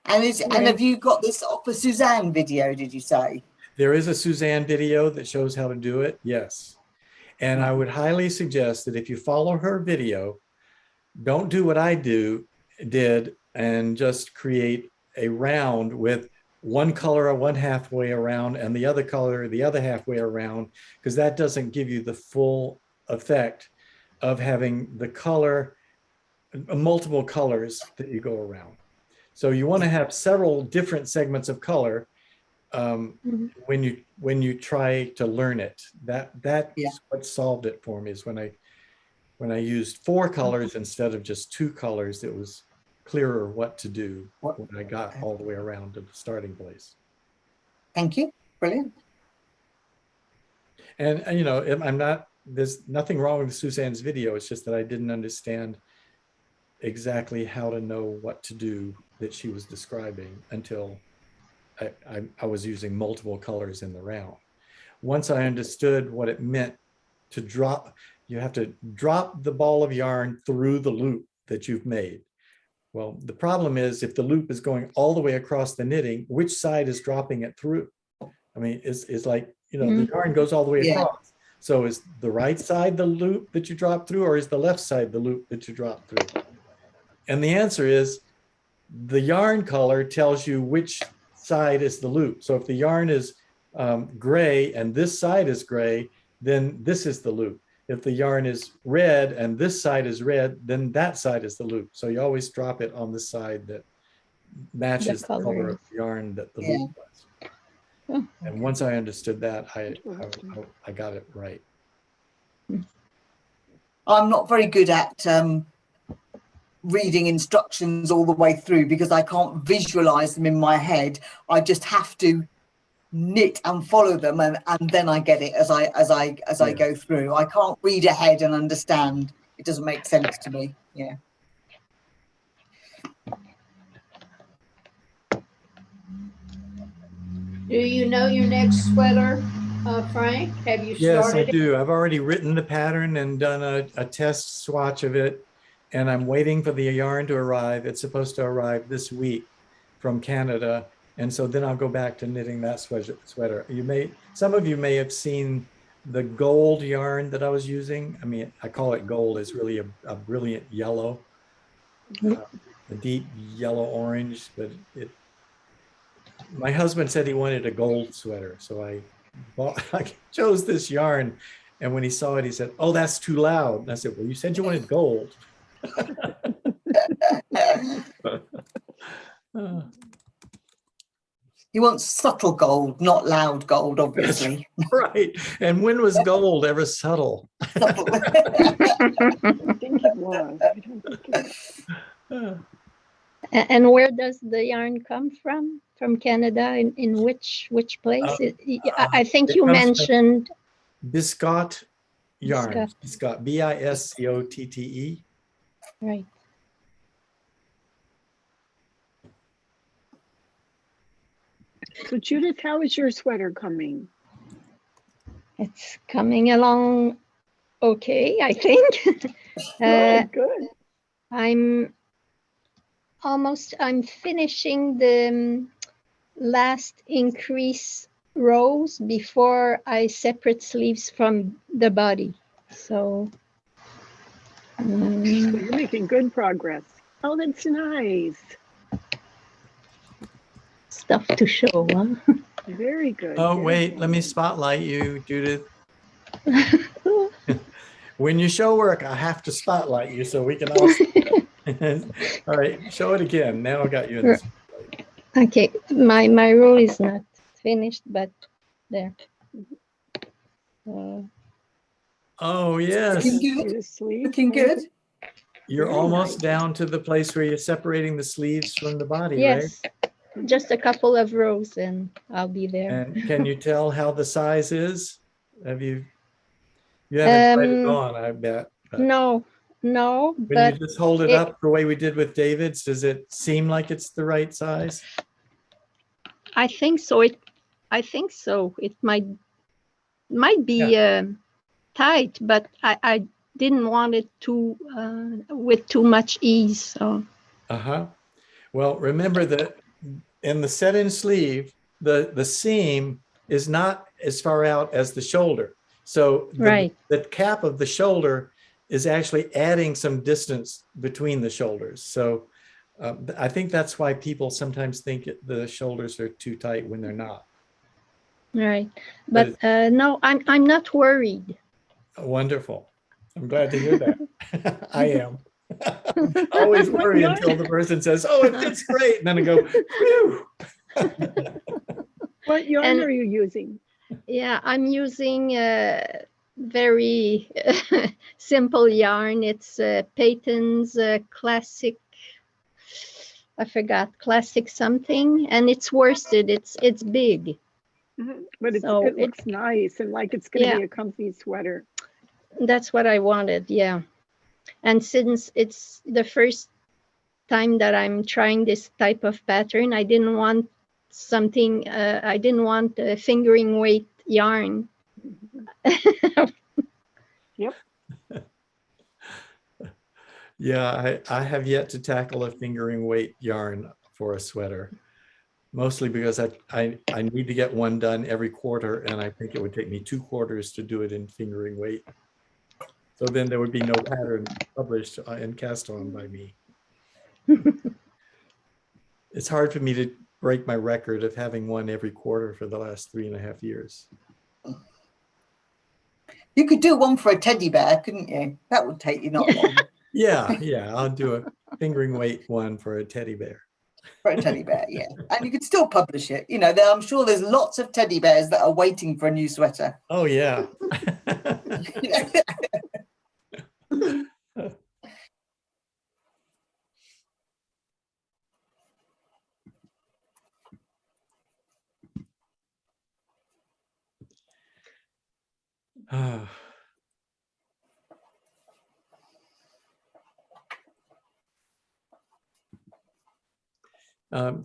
And have you got this off a Suzanne video, did you say? There is a Suzanne video that shows how to do it, yes. And I would highly suggest that if you follow her video, don't do what I did and just create a round with one color one halfway around and the other color the other halfway around, because that doesn't give you the full effect of having the color multiple colors that you go around. So you want to have several different segments of color Mhm. when you try to learn it. That's Yeah. what solved it for me, is when I used 4 colors instead of just 2 colors. It was clearer what to do when I got all the way around to the starting place. Thank you. Brilliant. And you know, there's nothing wrong with Suzanne's video. It's just that I didn't understand exactly how to know what to do that she was describing until I was using multiple colors in the round. Once I understood what it meant to drop, you have to drop the ball of yarn through the loop that you've made. Well, the problem is, if the loop is going all the way across the knitting, which side is dropping it through? I mean, it's like, you know, the yarn goes all the way Yeah. across. So is the right side the loop that you drop through, or is the left side the loop that you drop through? And the answer is, the yarn color tells you which side is the loop. So if the yarn is gray and this side is gray, then this is the loop. If the yarn is red and this side is red, then that side is the loop. So you always drop it on the side that matches the color of the yarn that the loop was. Oh, And once I understood that, I got it right. I'm not very good at reading instructions all the way through because I can't visualize them in my head. I just have to knit and follow them, and then I get it as I go through. I can't read ahead and understand. It doesn't make sense to me. Yeah. Do you know your next sweater, Frank? Have you Yes, I started it? do. I've already written the pattern and done a test swatch of it, and I'm waiting for the yarn to arrive. It's supposed to arrive this week from Canada, and so then I'll go back to knitting that sweater. Some of you may have seen the gold yarn that I was using. I mean, I call it gold. It's really a brilliant yellow, a deep yellow orange, but my husband said he wanted a gold sweater, so I chose this yarn, and when he saw it, he said, "Oh, that's too loud." And I said, "Well, you said you wanted gold." You want subtle gold, not loud gold, obviously. Right. And when was gold ever subtle? Subtle. I don't think it was. I don't think it was. And where does the yarn come from? From Canada? In which place? I think it you comes from mentioned Biscott yarn. Biscott. Biscott, Biscotte. Right. So Judith, how is your sweater coming? It's coming along okay, I think. Good. I'm finishing the last increase rows before I separate sleeves from the body. So So you're making good progress. Oh, that's nice. stuff to show, huh? Very good. Oh, very wait, let me good. spotlight you, Judith. When you show work, I have to spotlight you so we can all see it. All right, show it again. Now I got you in this. Okay, my row is not finished, but there. Oh, yes. Looking good. Your sleeve. Looking good. You're Very almost nice. down to the place where you're separating the sleeves from the body, Yes, right? just a couple of rows and I'll be there. And can you tell how the size is? You haven't tried it on, I bet. But No, when but you just hold it up the way we did with David's, does it seem like it's the right size? I think so. I think so. It might be tight, but I didn't want it to with too much ease. So Well, remember that in the set-in sleeve, the seam is not as far out as the shoulder. So the cap of the shoulder is actually adding some distance between the shoulders. So I think that's why people sometimes think the shoulders are too tight when they're not. right, but no, I'm not worried. Wonderful. I'm glad to hear that. I am. I always worry yarn? until the person says, "Oh, it fits great," and then I go, "Phew." What yarn And- are you using? Yeah, I'm using a very simple yarn. It's Peyton's classic. I forgot classic something, and it's worsted. It's big. But So it looks nice and like it's going to Yeah. be a comfy sweater. That's what I wanted. Yeah, and since it's the first time that I'm trying this type of pattern, I didn't want something. I didn't want a fingering weight yarn. Yep. Yeah, I have yet to tackle a fingering weight yarn for a sweater, mostly because I need to get one done every quarter, and I think it would take me 2 quarters to do it in fingering weight. So then there would be no pattern published and cast on by me. It's hard for me to break my record of having one every quarter for the last 3.5 years. You could do one for a teddy bear, couldn't you? That would take you not long. Yeah, I'll do a fingering weight one for a teddy bear. For a teddy bear, yeah. And you could still publish it. You know, I'm sure there's lots of teddy bears that are waiting for a new sweater. Oh, yeah.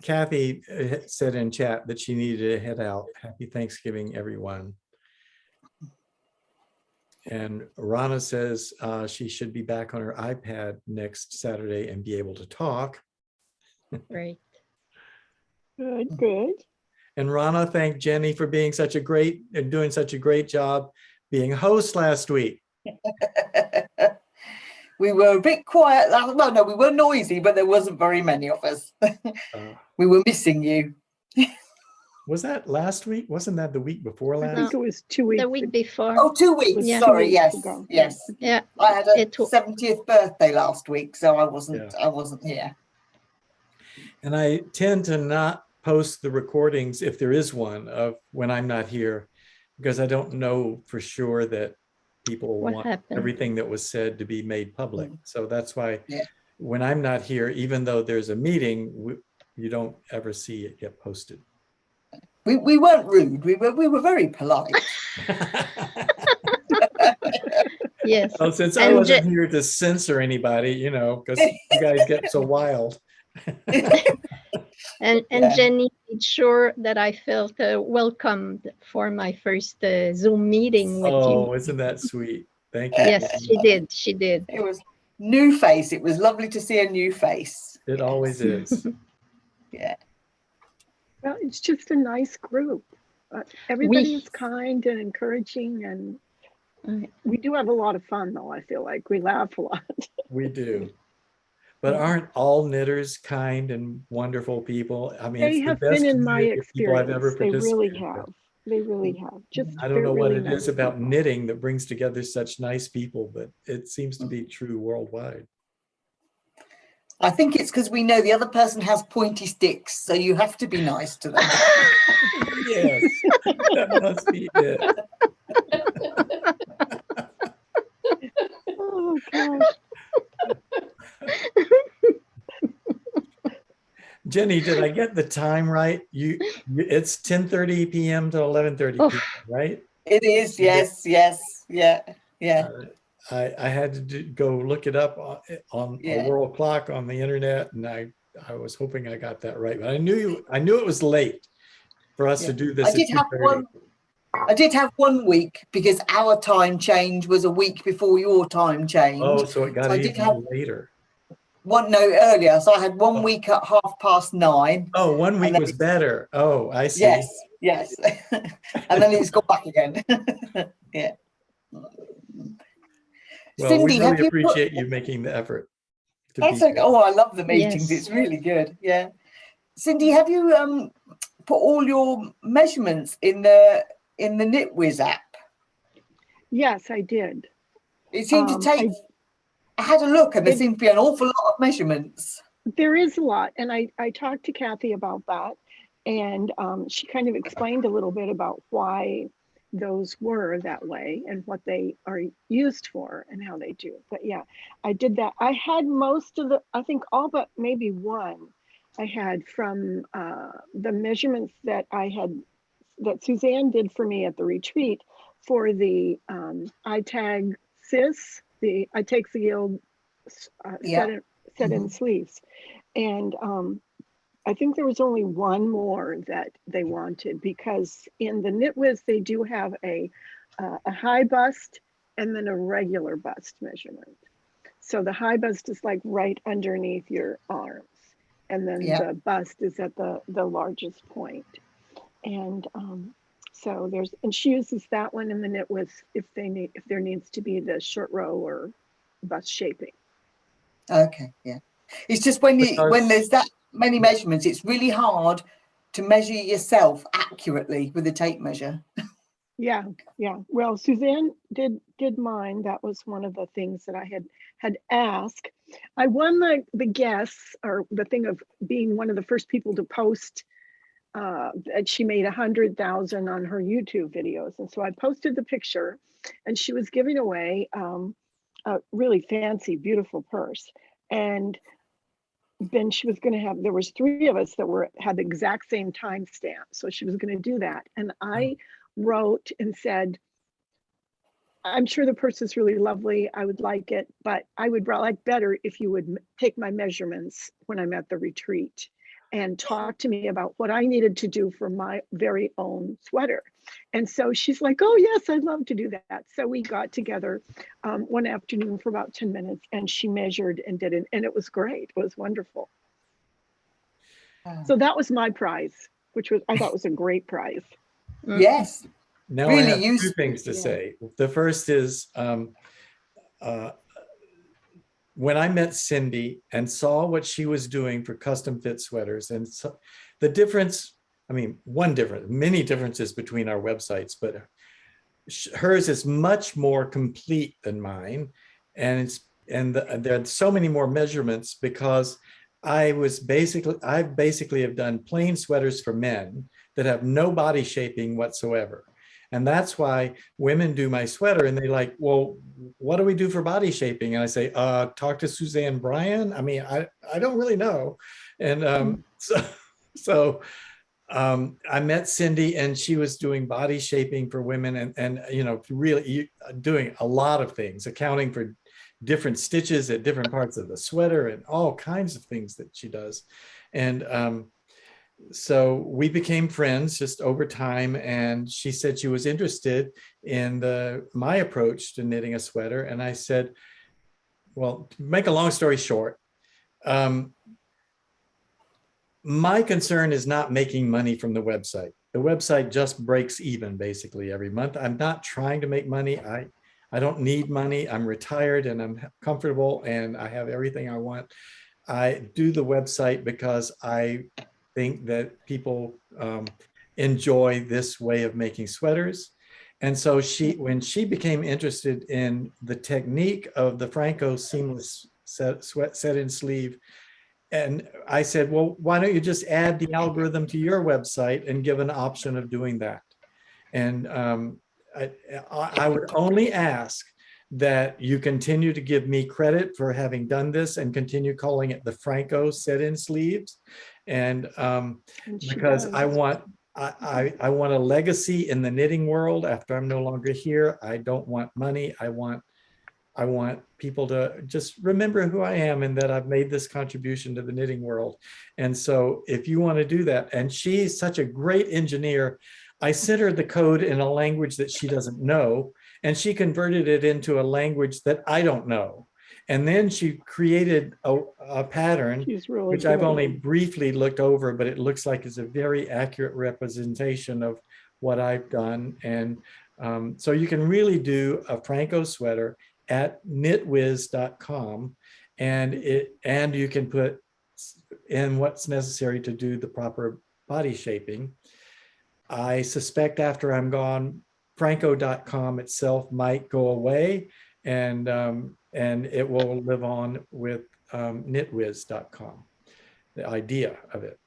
Kathy said in chat that she needed to head out. Happy Thanksgiving, everyone. And Rana says she should be back on her iPad next Saturday and be able to talk. Right. Good. And Rana thanked Jenny for being such a great and doing such a great job being a host last week. We were a bit quiet. Well, no, we were noisy, but there wasn't very many of us. We were missing you. Was that last week? Wasn't that the week before I last? think it was 2 weeks. The week before. Oh, 2 weeks. Yeah. Sorry. 2 Yes. weeks ago. Yes. Yeah. I had a It wa- 70th birthday last week, so I wasn't here. And I tend to not post the recordings, if there is one, of when I'm not here, because I don't know for sure that people What want happened? everything that was said to be made public. So that's why Yeah. when I'm not here, even though there's a meeting, you don't ever see it get posted. We weren't rude. We were very polite. Yes. Well, since I And wasn't here to censor anybody, you know, because you guys get so wild. And Yeah. Jenny made sure that I felt welcomed for my first Zoom meeting with Oh, you. isn't that sweet? Thank you. Yes, she did. She did. It was new face. It was lovely to see a new face. It always is. Yeah. Well, it's just a nice group. Everybody is kind and encouraging, and Right. we do have a lot of fun, though. I feel like we laugh a lot. We do. But aren't all knitters kind and wonderful people? I mean, They it's the have best been in my community of people I've ever experience. They really participated with. have. They really have. Just I don't know they're what really it is nice about people. knitting that brings together such nice people, but it seems to be true worldwide. I think it's because we know the other person has pointy sticks, so you have to be nice to them. Yes, that must be it. Oh gosh. Jenny, did I get the time right? It's 10:30 p.m. to 11:30 Oh. p.m., right? It is. Yes. Yes. Yeah. Yeah. I had to go look it up on Yeah. a world clock on the internet, and I was hoping I got that right. But I knew it was late for us to do this. I did at have 2:30. I did have 1 week because our time change was a week before your time change. Oh, so it got So I did even have later. one no earlier. So I had 1 week at 9:30. Oh, 1 week then was better. Oh, I see. Yes. Yes. And then it's gone back again. Yeah. Well, Cindy, we have really you appreciate you making the effort. to That's be okay. here. Oh, I love the meetings. Yes. It's really good. Yeah. Cindy, have you put all your measurements in the KnitWiz app? Yes, I did. It seemed to take I had a look and there seemed to be an awful lot of measurements. There is a lot. And I talked to Kathy about that. And she kind of explained a little bit about why those were that way and what they are used for and how they do. But yeah, I did that. I had most of I think all but maybe one I had from the measurements that that Suzanne did for me at the retreat for the iTag cis, the I take the yield set in sleeves. And I think there was only one more that they wanted, because in the KnitWiz, they do have a high bust and then a regular bust measurement. So the high bust is like right underneath your arms. And then the bust is at the largest point. And so and she uses that one in the KnitWiz if there needs to be the short row or bust shaping. Okay, yeah. It's just when there's that many measurements, it's really hard to measure yourself accurately with a tape measure. Yeah. Well, Suzanne did mine. That was one of the things that I had asked. I won the guess, or the thing of being one of the first people to post that she made 100,000 on her YouTube videos. And so I posted the picture, and she was giving away a really fancy, beautiful purse. And then she was going to have, there was 3 of us that had the exact same timestamp. So she was going to do that. And I wrote and said, I'm sure the purse is really lovely. I would like it, but I would like better if you would take my measurements when I'm at the retreat and talk to me about what I needed to do for my very own sweater. And so she's like, oh yes, I'd love to do that. So we got together one afternoon for about 10 minutes, and she measured and did it. And it was great. It was wonderful. So that was my prize, which I thought was a great prize. Yes. Now really I have useful. 2 things to say. The first is when I met Cindy and saw what she was doing for custom fit sweaters, and so the difference, I mean, many differences between our websites, but hers is much more complete than mine. And there are so many more measurements, because I basically have done plain sweaters for men that have no body shaping whatsoever. And that's why women do my sweater and they like, well, what do we do for body shaping? And I say, talk to Suzanne Bryan. I mean, I don't really know. And so I met Cindy, and she was doing body shaping for women and really doing a lot of things, accounting for different stitches at different parts of the sweater and all kinds of things that she does. And so we became friends just over time, and she said she was interested in my approach to knitting a sweater. And I said, well, to make a long story short, my concern is not making money from the website. The website just breaks even basically every month. I'm not trying to make money. I don't need money. I'm retired and I'm comfortable and I have everything I want. I do the website because I think that people enjoy this way of making sweaters. And so when she became interested in the technique of the Phrancko seamless set-in sleeve, and I said, well, why don't you just add the algorithm to your website and give an option of doing that? And I would only ask that you continue to give me credit for having done this and continue calling it the Phrancko set-in sleeves. And because I want a legacy in the knitting world after I'm no longer here. I don't want money. I want people to just remember who I am and that I've made this contribution to the knitting world. And so if you want to do that, and she's such a great engineer, I sent her the code in a language that she doesn't know, and she converted it into a language that I don't know. And then she created a pattern, really which I've only briefly looked over, but it looks like it's a very accurate representation of what I've done. And so you can really do a Phrancko sweater at knitwiz.com, and you can put in what's necessary to do the proper body shaping. I suspect after I'm gone, Phrancko.com itself might go away, and and it will live on with knitwiz.com, the idea of it.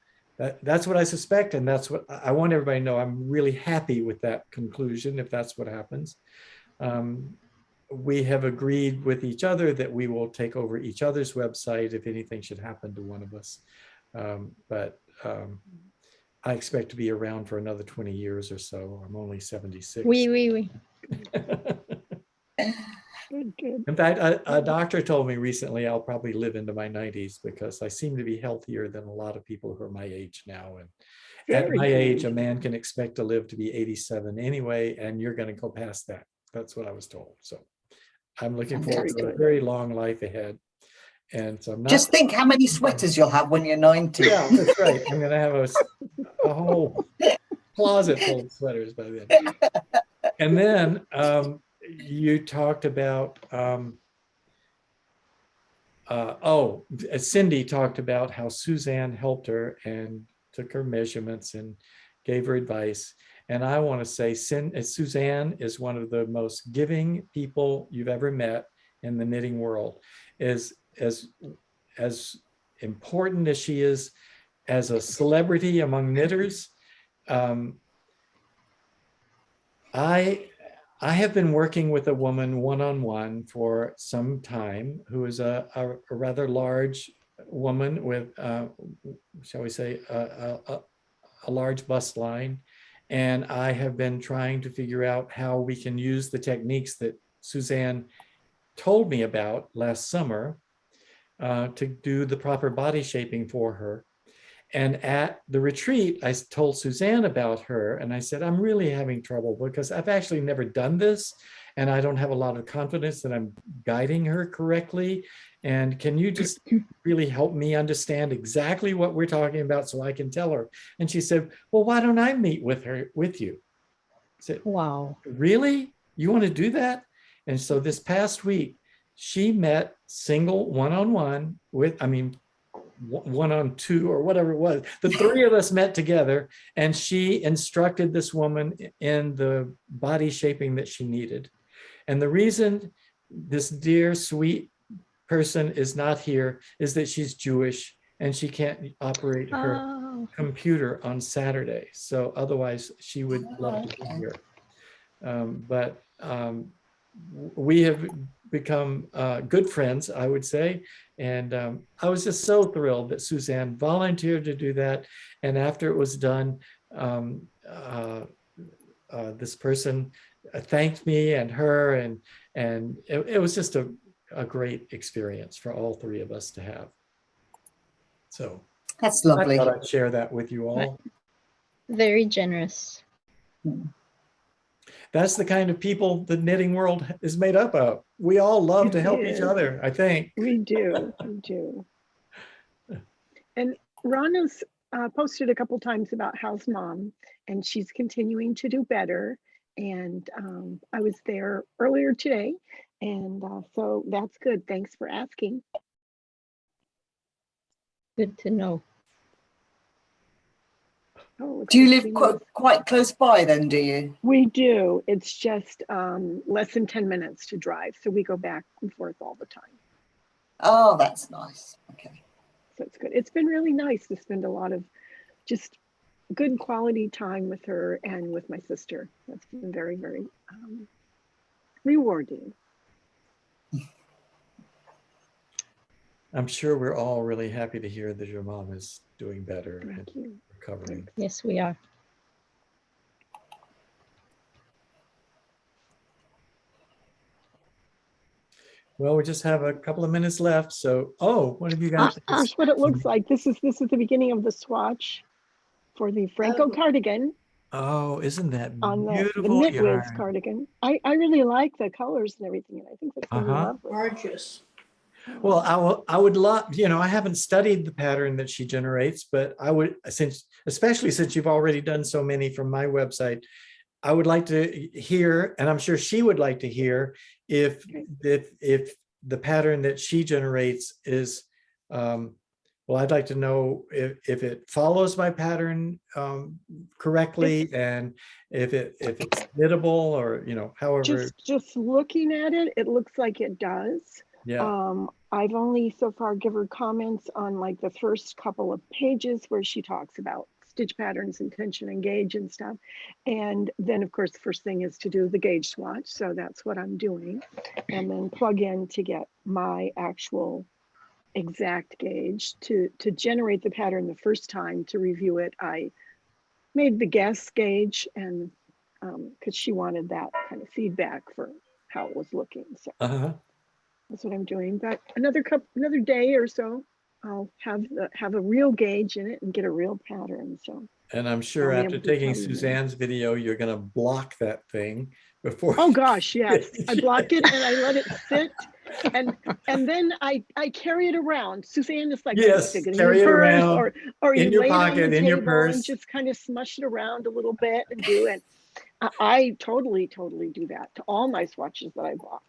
That's what I suspect, and that's what I want everybody to know. I'm really happy with that conclusion, if that's what happens. We have agreed with each other that we will take over each other's website if anything should happen to one of us. But I expect to be around for another 20 years or so. I'm only 76. Oui. Good, good. In fact, a doctor told me recently I'll probably live into my 90s because I seem to be healthier than a lot of people who are my age now. And at Very my good. age, a man can expect to live to be 87 anyway, and you're going to go past that. That's what I was told. So I'm looking forward Very to a good. very long life ahead. And so I'm not. Just think how many sweaters you'll have when you're 90. Yeah, that's right. I'm going to have a whole closet full of sweaters by then. And then you talked about, Cindy talked about how Suzanne helped her and took her measurements and gave her advice. And I want to say Suzanne is one of the most giving people you've ever met in the knitting world. As important as she is as a celebrity among knitters, I have been working with a woman one-on-one for some time who is a rather large woman with, shall we say, a large bust line. And I have been trying to figure out how we can use the techniques that Suzanne told me about last summer to do the proper body shaping for her. And at the retreat, I told Suzanne about her, and I said, I'm really having trouble because I've actually never done this, and I don't have a lot of confidence that I'm guiding her correctly. And can you just really help me understand exactly what we're talking about so I can tell her? And she said, well, why don't I meet with you? I said, Wow. really? You want to do that? And so this past week, she met single one-on-one with, one-on-two or whatever it was. The three of us met together, and she instructed this woman in the body shaping that she needed. And the reason this dear, sweet person is not here is that she's Jewish and she can't operate her computer on Saturday. So otherwise she would love to be here. But we have become good friends, I would say. And I was just so thrilled that Suzanne volunteered to do that. And after it was done, this person thanked me and her, and it was just a great experience for all three of us to have. So That's lovely. I thought I'd share that with you all. Very generous. That's the kind of people the knitting world is made up of. We all love to help each other, I think. We do. And Rana's posted a couple times about how's mom, and she's continuing to do better. And I was there earlier today, and so that's good. Thanks for asking. Good to know. Oh, Do you live quite close by then, do you? We do. It's just less than 10 minutes to drive. So we go back and forth all the time. Oh, that's nice. Okay. So it's good. It's been really nice to spend a lot of just good quality time with her and with my sister. That's been very, very rewarding. I'm sure we're all really happy to hear that your mom is doing better and recovering. Yes, we are. Well, we just have a couple of minutes left. So, what have you got? Here's what it looks like. This is the beginning of the swatch for the Franco cardigan. Oh, isn't that On beautiful? the Knitwiz cardigan. I really like the colors and everything, and I think that's really lovely. Gorgeous. Well, I would love, I haven't studied the pattern that she generates, but I would, especially since you've already done so many from my website, I would like to hear, and I'm sure she would like to hear, if the pattern that she generates is, I'd like to know if it follows my pattern correctly, and if it's knittable, or however. Just looking at it, it looks like it does. Yeah. I've only so far given her comments on like the first couple of pages where she talks about stitch patterns and tension and gauge and stuff. And then of course, the first thing is to do the gauge swatch. So that's what I'm doing. And then plug in to get my actual exact gauge to generate the pattern the first time. To review it, I made the guess gauge, and because she wanted that kind of feedback for how it was looking. So that's what I'm doing. But another day or so, I'll have a real gauge in it and get a real pattern. So. And I'm sure I'll be after able to taking tell you more. Suzanne's video, you're going to block that thing before. Oh gosh, yes. I block it and I let it sit, and then I carry it around. Suzanne is like, Yes, stick it in carry your it purse, around or in you your lay it on pocket, the in your table purse. and just kind of smush it around a little bit and do it. I totally do that to all my swatches that I bought.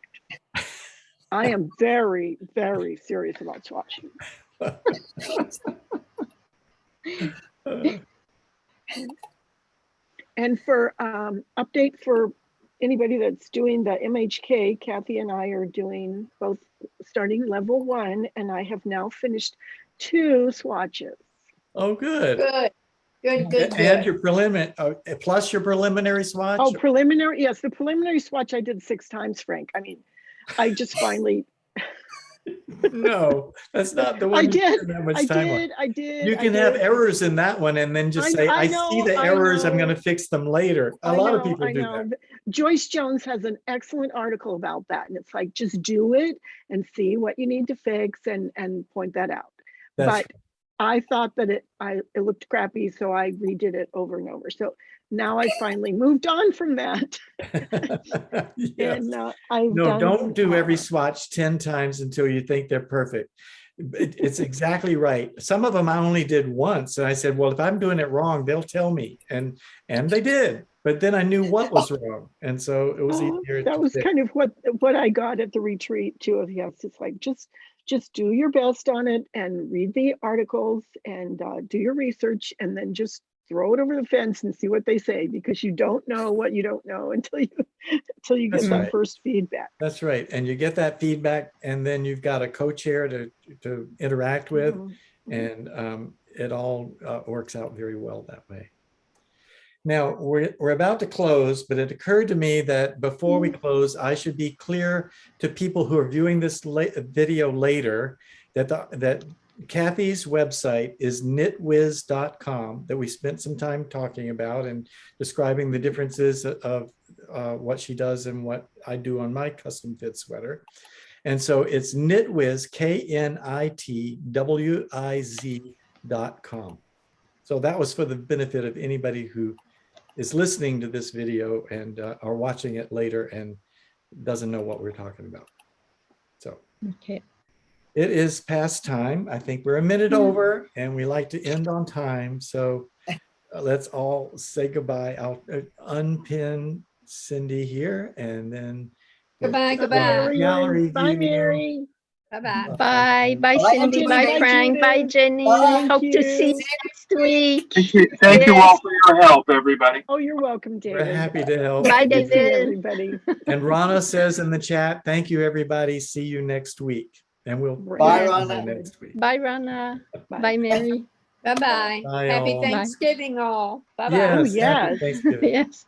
I am very, very serious about swatching. And for update for anybody that's doing the MHK, Kathy and I are doing both starting level 1, and I have now finished 2 swatches. Oh, good. Good. And your preliminary, plus your preliminary swatch? Oh, preliminary, yes, the preliminary swatch I did 6 times, Frank. I mean, I just finally. No, that's not the one. I did. That much time on. I did. You can have errors in that one and then just say, I see the errors, I'm going to fix them later. A lot of people do that. Joyce Jones has an excellent article about that. And it's like, just do it and see what you need to fix and point that out. But I thought that it looked crappy, so I redid it over and over. So now I finally moved on from that. Yes. And don't do every swatch 10 times until you think they're perfect. It's exactly right. Some of them I only did once, and I said, well, if I'm doing it wrong, they'll tell me, and they did. But then I knew what was wrong, and so it was easier. That was kind of what I got at the retreat too. Yes, it's like just do your best on it and read the articles and do your research, and then just throw it over the fence and see what they say, because you don't know what you don't know until you get that first feedback. That's right. And you get that feedback, and then you've got a co-chair to interact with, and it all works out very well that way. Now we're about to close, but it occurred to me that before we close, I should be clear to people who are viewing this video later that Kathy's website is knitwiz.com, that we spent some time talking about and describing the differences of what she does and what I do on my custom fit sweater. And so it's knitwiz, KNITWIZ.com. So that was for the benefit of anybody who is listening to this video and are watching it later and doesn't know what we're talking about. So. Okay. It is past time. I think we're a minute over, and we like to end on time. So let's all say goodbye. I'll unpin Cindy here, and then Goodbye. gallery Bye, view. Mary. Bye, Cindy, bye, Frank, bye, Jenny. Bye. Hope to see you next week. Thank you all for your help, everybody. Oh, you're welcome, David. We're happy to help. Bye, Good to see David. everybody. And Rana says in the chat, thank you, everybody. See you next week. And we'll Bye, Rana. next week. Bye, Rana. Bye, Mary. Bye. Bye, Happy all. Thanksgiving all. Bye. Yes, Oh, happy yes. Thanksgiving. Yes.